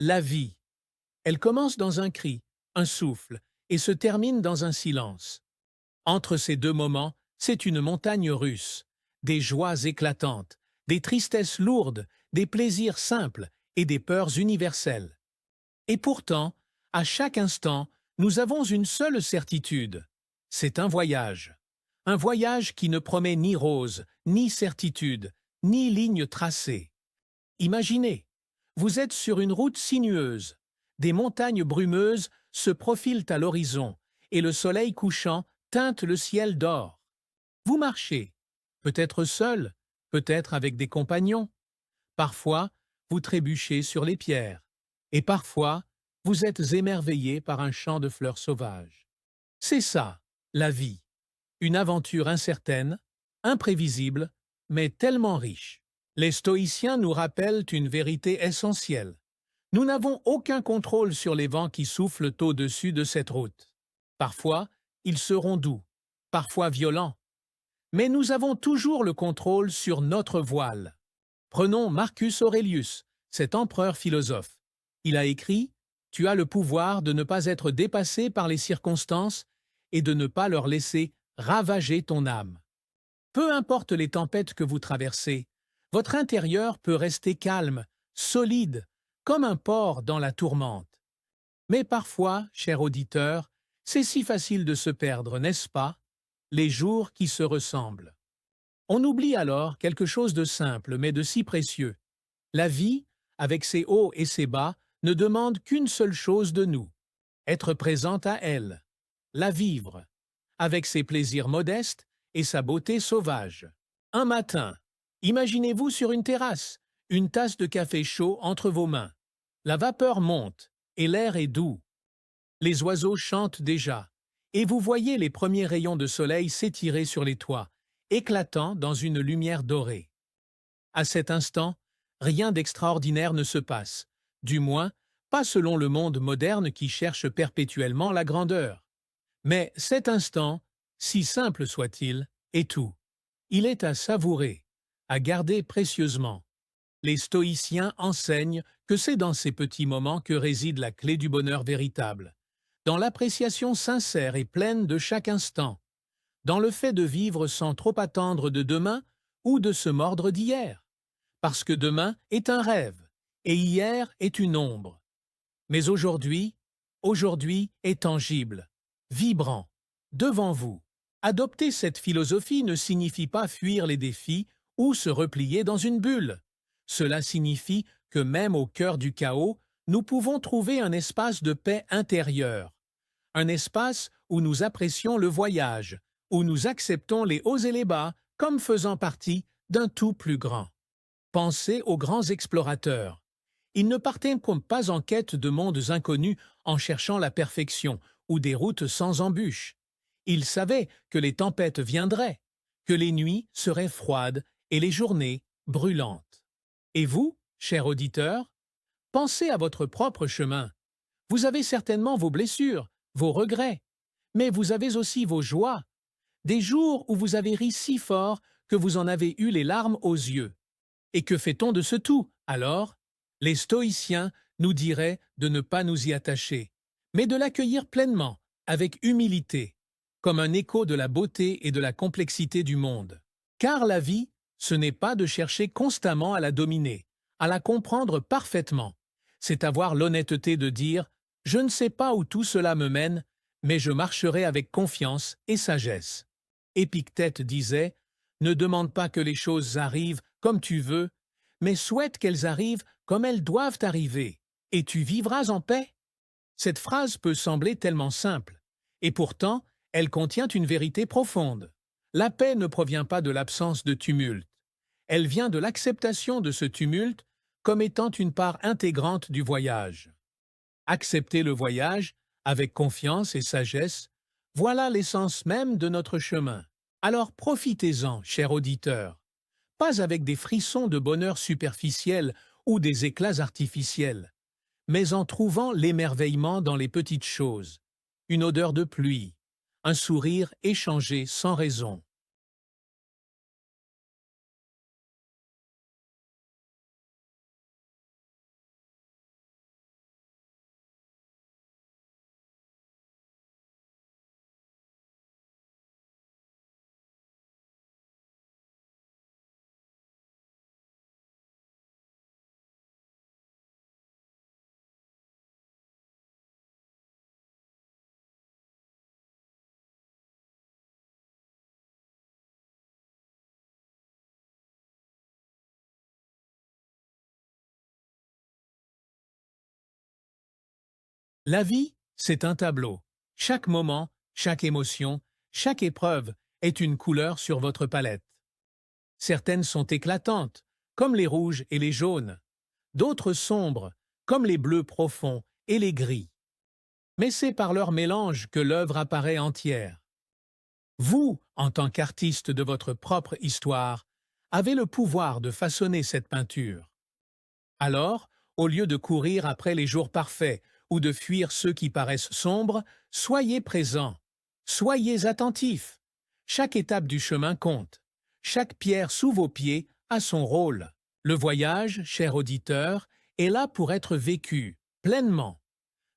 La vie. Elle commence dans un cri, un souffle, et se termine dans un silence. Entre ces deux moments, c'est une montagne russe. Des joies éclatantes, des tristesses lourdes, des plaisirs simples et des peurs universelles. Et pourtant, à chaque instant, nous avons une seule certitude. C'est un voyage. Un voyage qui ne promet ni rose, ni certitude, ni ligne tracée. Imaginez, vous êtes sur une route sinueuse. Des montagnes brumeuses se profilent à l'horizon et le soleil couchant teinte le ciel d'or. Vous marchez, peut-être seul, peut-être avec des compagnons. Parfois, vous trébuchez sur les pierres. Et parfois, vous êtes émerveillé par un champ de fleurs sauvages. C'est ça, la vie. Une aventure incertaine, imprévisible, mais tellement riche. Les stoïciens nous rappellent une vérité essentielle. Nous n'avons aucun contrôle sur les vents qui soufflent au-dessus de cette route. Parfois, ils seront doux, parfois violents. Mais nous avons toujours le contrôle sur notre voile. Prenons Marcus Aurelius, cet empereur philosophe. Il a écrit « Tu as le pouvoir de ne pas être dépassé par les circonstances et de ne pas leur laisser ravager ton âme. » Peu importe les tempêtes que vous traversez, votre intérieur peut rester calme, solide, comme un port dans la tourmente. Mais parfois, cher auditeur, c'est si facile de se perdre, n'est-ce pas? Les jours qui se ressemblent. On oublie alors quelque chose de simple mais de si précieux. La vie, avec ses hauts et ses bas, ne demande qu'une seule chose de nous, être présente à elle, la vivre, avec ses plaisirs modestes et sa beauté sauvage. Un matin, imaginez-vous sur une terrasse, une tasse de café chaud entre vos mains. La vapeur monte et l'air est doux. Les oiseaux chantent déjà, et vous voyez les premiers rayons de soleil s'étirer sur les toits, éclatant dans une lumière dorée. À cet instant, rien d'extraordinaire ne se passe, du moins pas selon le monde moderne qui cherche perpétuellement la grandeur. Mais cet instant, si simple soit-il, est tout. Il est à savourer, à garder précieusement. Les stoïciens enseignent que c'est dans ces petits moments que réside la clé du bonheur véritable, dans l'appréciation sincère et pleine de chaque instant, dans le fait de vivre sans trop attendre de demain ou de se mordre d'hier, parce que demain est un rêve et hier est une ombre. Mais aujourd'hui est tangible, vibrant, devant vous. Adopter cette philosophie ne signifie pas fuir les défis ou se replier dans une bulle. Cela signifie que même au cœur du chaos, nous pouvons trouver un espace de paix intérieure, un espace où nous apprécions le voyage, où nous acceptons les hauts et les bas comme faisant partie d'un tout plus grand. Pensez aux grands explorateurs. Ils ne partaient pas en quête de mondes inconnus en cherchant la perfection ou des routes sans embûches. Ils savaient que les tempêtes viendraient, que les nuits seraient froides et les journées brûlantes. Et vous, cher auditeur, pensez à votre propre chemin. Vous avez certainement vos blessures, vos regrets, mais vous avez aussi vos joies, des jours où vous avez ri si fort que vous en avez eu les larmes aux yeux. Et que fait-on de ce tout, alors? Les stoïciens nous diraient de ne pas nous y attacher, mais de l'accueillir pleinement, avec humilité, comme un écho de la beauté et de la complexité du monde. Car la vie, ce n'est pas de chercher constamment à la dominer, à la comprendre parfaitement. C'est avoir l'honnêteté de dire « Je ne sais pas où tout cela me mène, mais je marcherai avec confiance et sagesse. » Épictète disait « Ne demande pas que les choses arrivent comme tu veux, mais souhaite qu'elles arrivent comme elles doivent arriver, et tu vivras en paix. » Cette phrase peut sembler tellement simple, et pourtant, elle contient une vérité profonde. La paix ne provient pas de l'absence de tumulte. Elle vient de l'acceptation de ce tumulte comme étant une part intégrante du voyage. Accepter le voyage, avec confiance et sagesse, voilà l'essence même de notre chemin. Alors profitez-en, cher auditeur, pas avec des frissons de bonheur superficiel ou des éclats artificiels, mais en trouvant l'émerveillement dans les petites choses, une odeur de pluie, un sourire échangé sans raison. La vie, c'est un tableau. Chaque moment, chaque émotion, chaque épreuve est une couleur sur votre palette. Certaines sont éclatantes, comme les rouges et les jaunes. D'autres sombres, comme les bleus profonds et les gris. Mais c'est par leur mélange que l'œuvre apparaît entière. Vous, en tant qu'artiste de votre propre histoire, avez le pouvoir de façonner cette peinture. Alors, au lieu de courir après les jours parfaits ou de fuir ceux qui paraissent sombres, soyez présents, soyez attentifs. Chaque étape du chemin compte. Chaque pierre sous vos pieds a son rôle. Le voyage, cher auditeur, est là pour être vécu, pleinement.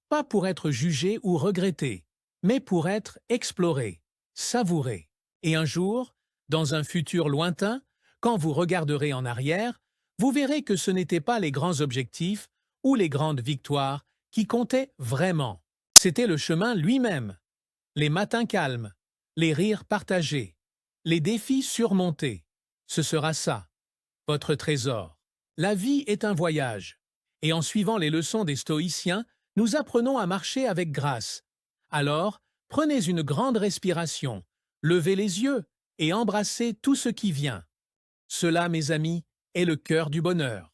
Pas pour être jugé ou regretté, mais pour être exploré, savouré. Et un jour, dans un futur lointain, quand vous regarderez en arrière, vous verrez que ce n'étaient pas les grands objectifs ou les grandes victoires qui comptaient vraiment. C'était le chemin lui-même, les matins calmes, les rires partagés, les défis surmontés. Ce sera ça, votre trésor. La vie est un voyage, et en suivant les leçons des stoïciens, nous apprenons à marcher avec grâce. Alors, prenez une grande respiration, levez les yeux et embrassez tout ce qui vient. Cela, mes amis, est le cœur du bonheur.